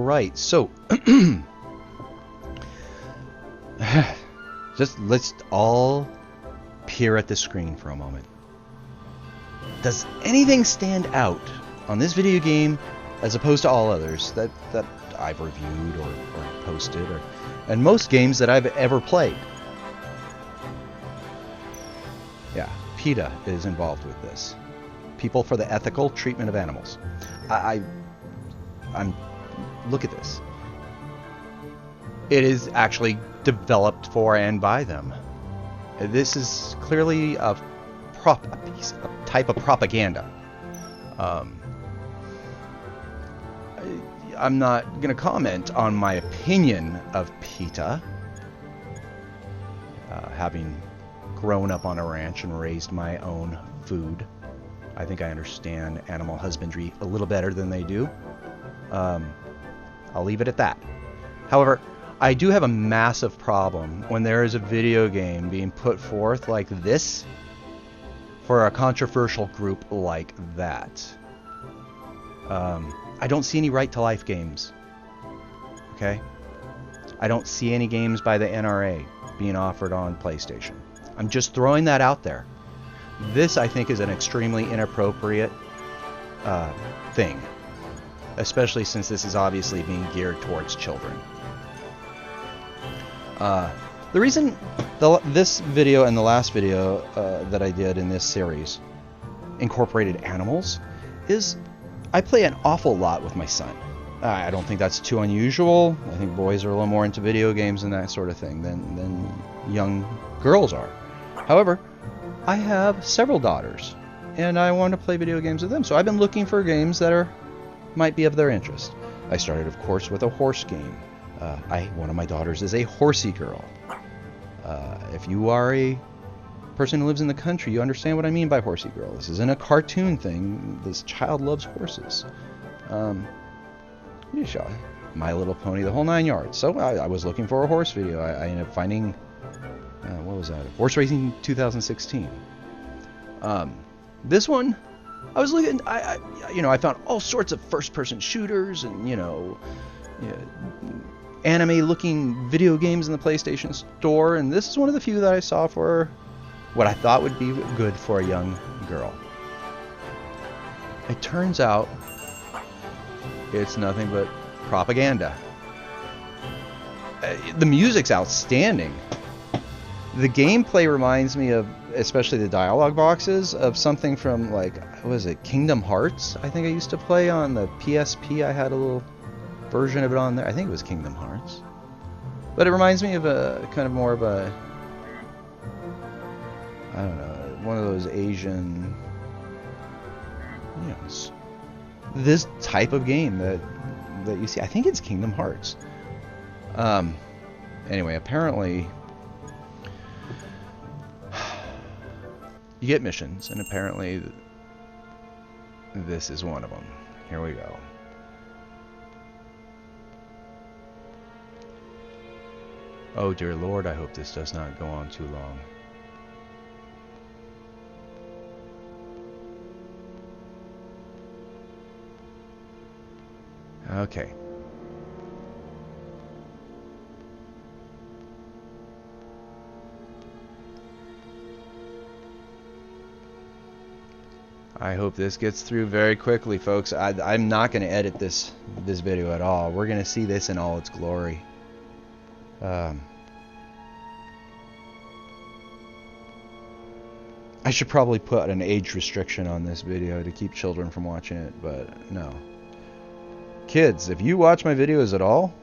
right. So, let's all peer at the screen for a moment. Does anything stand out on this video game as opposed to all others that I've reviewed or posted, and most games that I've ever played? Yeah, PETA is involved with this. People for the Ethical Treatment of Animals. I'm look at this. It is actually developed for and by them. This is clearly a type of propaganda. I'm not going to comment on my opinion of PETA, having grown up on a ranch and raised my own food. I think I understand animal husbandry a little better than they do. I'll leave it at that. However, I do have a massive problem when there is a video game being put forth like this for a controversial group like that. I don't see any Right to Life games. Okay? I don't see any games by the NRA being offered on PlayStation. I'm just throwing that out there. This, I think, is an extremely inappropriate thing, especially since this is obviously being geared towards children. The reason this video and the last video that I did in this series incorporated animals is I play an awful lot with my son. I don't think that's too unusual. I think boys are a little more into video games and that sort of thing than young girls are. However, I have several daughters, and I want to play video games with them. So I've been looking for games that might be of their interest. I started, of course, with a horse game. One of my daughters is a horsey girl. If you are a person who lives in the country, you understand what I mean by horsey girl. This isn't a cartoon thing. This child loves horses. My Little Pony, the whole 9 yards. So I was looking for a horse video. I ended up finding, what was that? Horse Racing 2016. This one, I was looking. I found all sorts of first-person shooters and anime-looking video games in the PlayStation Store, and this is one of the few that I saw for what I thought would be good for a young girl. It turns out it's nothing but propaganda. The music's outstanding. The gameplay reminds me of, especially the dialogue boxes, of something from, like, what was it, Kingdom Hearts? I think I used to play on the PSP. I had a little version of it on there. I think it was Kingdom Hearts. But it reminds me of a kind of more of a, I don't know, one of those Asian, this type of game that you see. I think it's Kingdom Hearts. Anyway, apparently you get missions, and apparently this is one of them. Here we go. Oh dear Lord, I hope this does not go on too long. Okay. I hope this gets through very quickly, folks. I'm not going to edit this video at all. We're going to see this in all its glory. I should probably put an age restriction on this video to keep children from watching it, but no. Kids, if you watch my videos at all,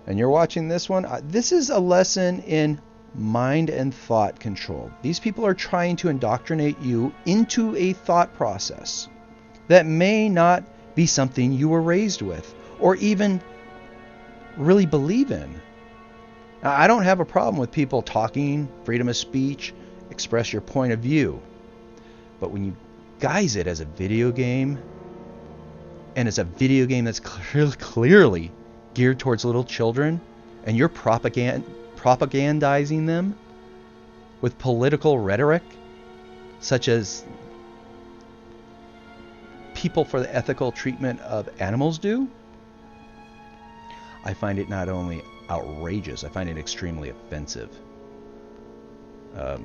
and you're watching this one, this is a lesson in mind and thought control. These people are trying to indoctrinate you into a thought process that may not be something you were raised with or even really believe in. Now, I don't have a problem with people talking, freedom of speech, express your point of view. But when you guise it as a video game, and it's a video game that's clearly geared towards little children, and you're propagandizing them with political rhetoric, such as people for the ethical treatment of animals do, I find it not only outrageous, I find it extremely offensive. I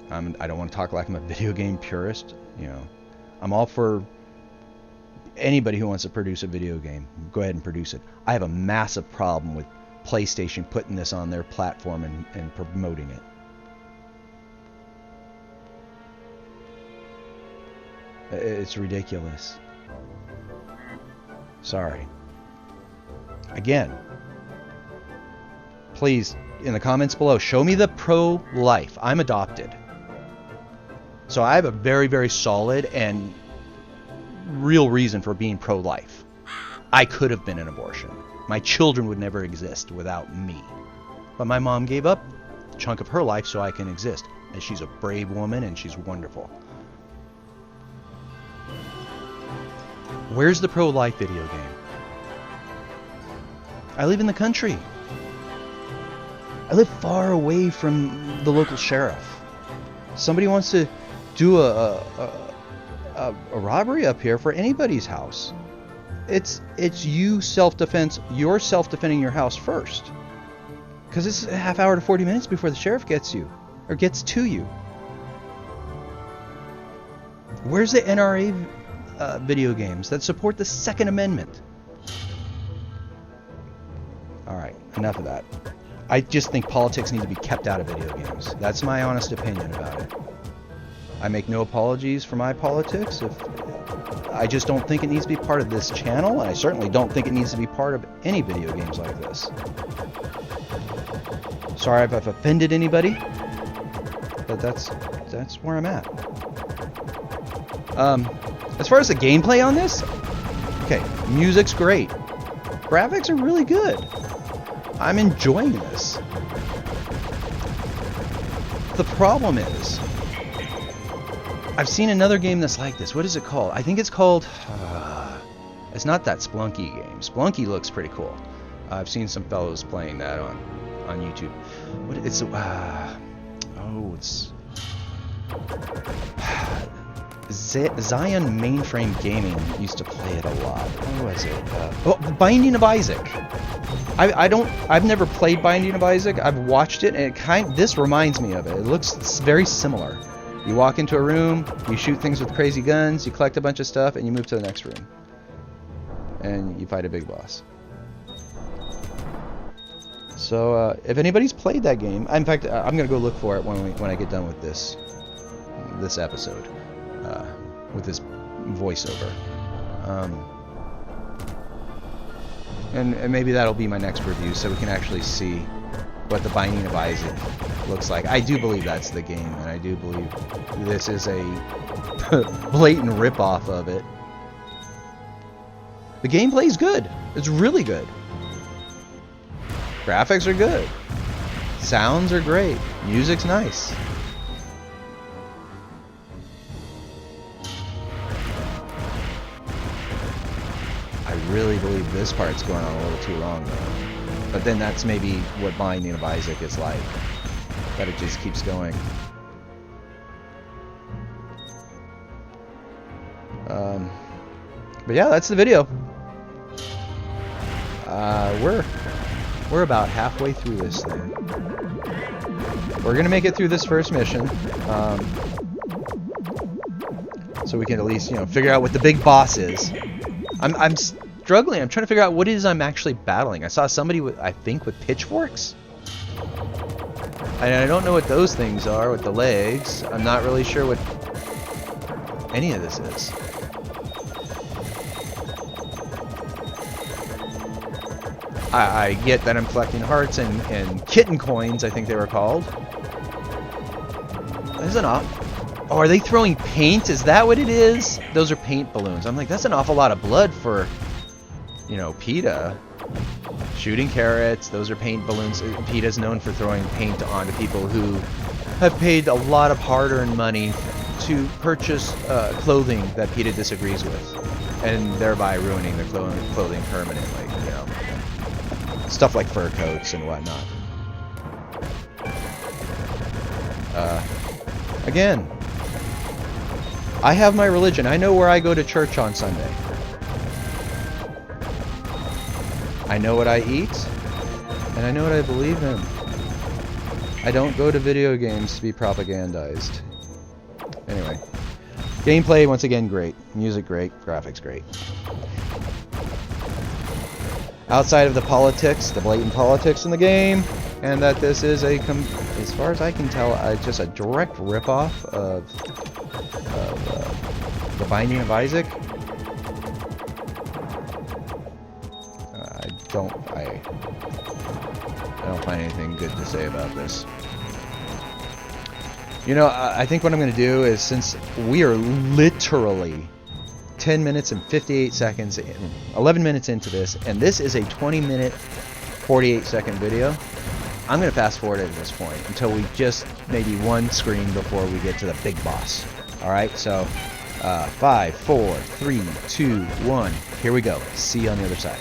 don't want to talk like I'm a video game purist. You know, I'm all for anybody who wants to produce a video game. Go ahead and produce it. I have a massive problem with PlayStation putting this on their platform and promoting it. It's ridiculous. Sorry. Again, please, in the comments below, show me the pro-life. I'm adopted. So I have a very, very solid and real reason for being pro-life. I could have been an abortion. My children would never exist without me. But my mom gave up a chunk of her life so I can exist. And she's a brave woman and she's wonderful. Where's the pro-life video game? I live in the country. I live far away from the local sheriff. Somebody wants to do a robbery up here for anybody's house. It's you self-defense. You're self-defending your house first. Because it's a half hour to 40 minutes before the sheriff gets you. Or gets to you. Where's the NRA video games that support the Second Amendment? Alright, enough of that. I just think politics need to be kept out of video games. That's my honest opinion about it. I make no apologies for my politics. I just don't think it needs to be part of this channel, and I certainly don't think it needs to be part of any video games like this. Sorry if I've offended anybody, but that's where I'm at. As far as the gameplay on this, okay, music's great. Graphics are really good. I'm enjoying this. The problem is, I've seen another game that's like this. What is it called? I think it's called... it's not that Splunky game. Splunky looks pretty cool. I've seen some fellows playing that on YouTube. What it's... it's... Zion Mainframe Gaming used to play it a lot. What was it? Binding of Isaac. I've never played Binding of Isaac. I've watched it, and this reminds me of it. It looks very similar. You walk into a room, you shoot things with crazy guns, you collect a bunch of stuff, and you move to the next room. And you fight a big boss. So, if anybody's played that game, in fact, I'm gonna go look for it when I get done with this episode, with this voiceover, and maybe that'll be my next review, so we can actually see what the Binding of Isaac looks like. I do believe that's the game, and I do believe this is a blatant ripoff of it. The gameplay's good. It's really good. Graphics are good. Sounds are great. Music's nice. I really believe this part's going on a little too long, though. But then that's maybe what Binding of Isaac is like. That it just keeps going. But yeah, that's the video. We're about halfway through this thing. We're gonna make it through this first mission, so we can at least, figure out what the big boss is. I'm struggling. I'm trying to figure out what it is I'm actually battling. I saw somebody with pitchforks. I don't know what those things are with the legs. I'm not really sure what any of this is. I get that I'm collecting hearts and kitten coins, I think they were called. That's an Oh, are they throwing paint? Is that what it is? Those are paint balloons. I'm like, that's an awful lot of blood for, PETA. Shooting carrots, those are paint balloons. PETA's known for throwing paint onto people who have paid a lot of hard-earned money to purchase clothing that PETA disagrees with, and thereby ruining their clothing permanently, Stuff like fur coats and whatnot. Again, I have my religion. I know where I go to church on Sunday. I know what I eat, and I know what I believe in. I don't go to video games to be propagandized. Anyway. Gameplay, once again, great. Music, great. Graphics, great. Outside of the politics, the blatant politics in the game, and that this is a, as far as I can tell, just a direct ripoff of The Binding of Isaac. I don't find anything good to say about this. You know, I think what I'm going to do is, since we are literally 10 minutes and 58 seconds, 11 minutes into this, and this is a 20-minute, 48-second video, I'm going to fast forward at this point until we just maybe one screen before we get to the big boss. Alright, so 5, 4, 3, 2, 1, here we go. See you on the other side.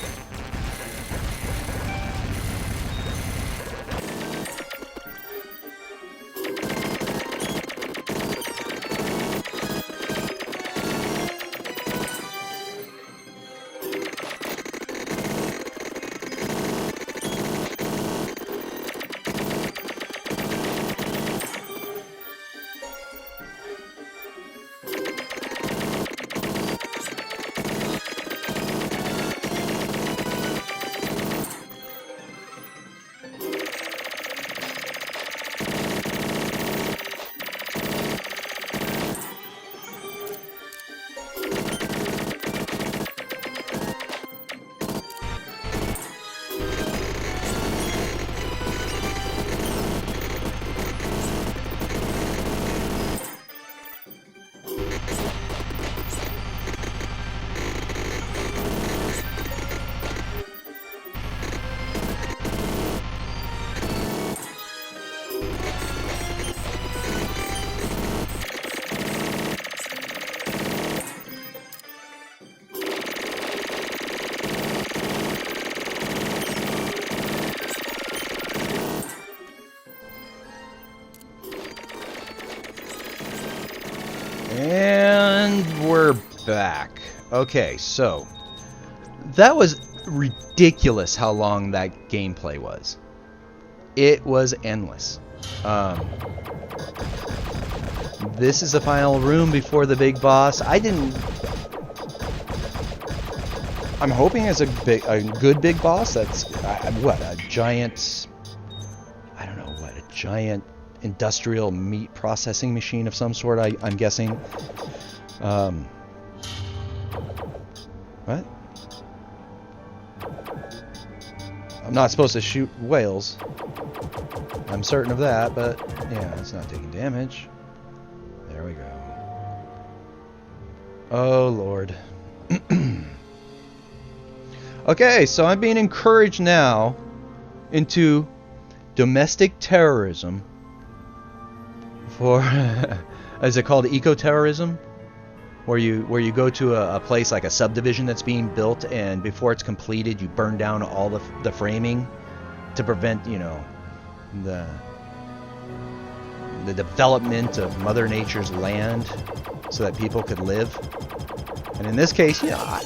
And we're back. Okay, so that was ridiculous how long that gameplay was. It was endless. This is the final room before the big boss. I'm hoping it's a good big boss. That's what, a giant, I don't know what, a giant industrial meat processing machine of some sort, I'm guessing. What? I'm not supposed to shoot whales. I'm certain of that, but yeah, it's not taking damage. There we go. Oh, Lord. Okay, so I'm being encouraged now into domestic terrorism for, is it called eco-terrorism? Where you go to a place like a subdivision that's being built, and before it's completed, you burn down all the framing to prevent, you know, the development of Mother Nature's land, so that people could live. And in this case, you know,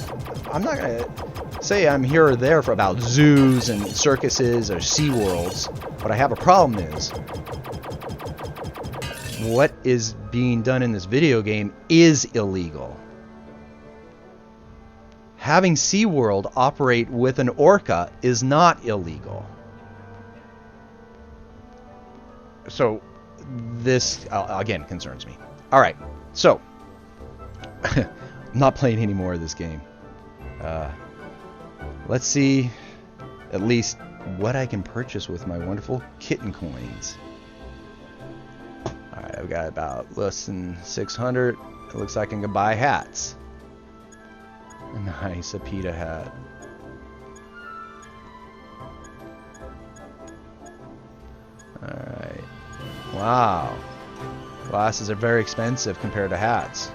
I'm not gonna say I'm here or there for about zoos and circuses or sea worlds. What I have a problem is, what is being done in this video game is illegal. Having SeaWorld operate with an orca is not illegal. So this again concerns me. Alright, so I'm not playing any more of this game. Let's see at least what I can purchase with my wonderful kitten coins. Alright, I've got about less than 600. It looks like I can buy hats. Nice, a PETA hat. Alright. Wow. Glasses are very expensive compared to hats.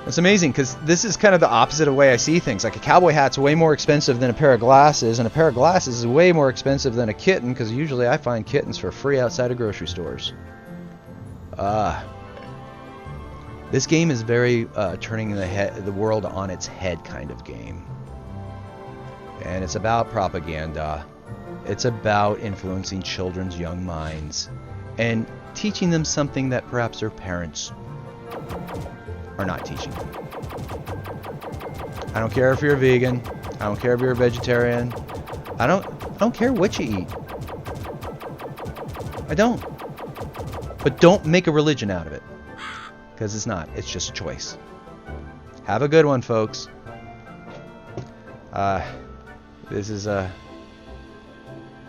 It's amazing, because this is kind of the opposite of the way I see things. Like, a cowboy hat's way more expensive than a pair of glasses, and a pair of glasses is way more expensive than a kitten, because usually I find kittens for free outside of grocery stores. This game is very turning the world on its head kind of game. And it's about propaganda. It's about influencing children's young minds and teaching them something that perhaps their parents are not teaching them. I don't care if you're a vegan. I don't care if you're a vegetarian. I don't care what you eat. I don't. But don't make a religion out of it. Because it's not. It's just a choice. Have a good one, folks. This is a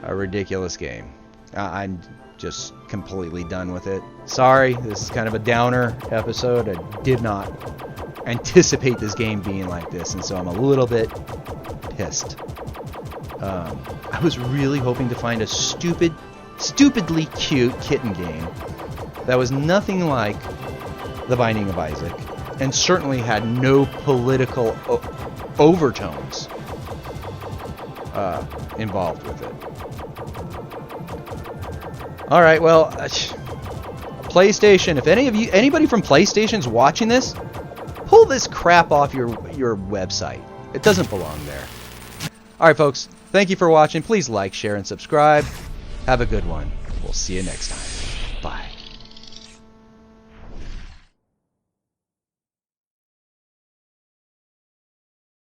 ridiculous game. I'm just completely done with it. Sorry, this is kind of a downer episode. I did not anticipate this game being like this, and so I'm a little bit pissed. I was really hoping to find a stupidly cute kitten game that was nothing like The Binding of Isaac, and certainly had no political overtones involved with it. All right, well, PlayStation. If anybody from PlayStation's watching this, pull this crap off your website. It doesn't belong there. All right, folks. Thank you for watching. Please like, share, and subscribe. Have a good one. We'll see you next time.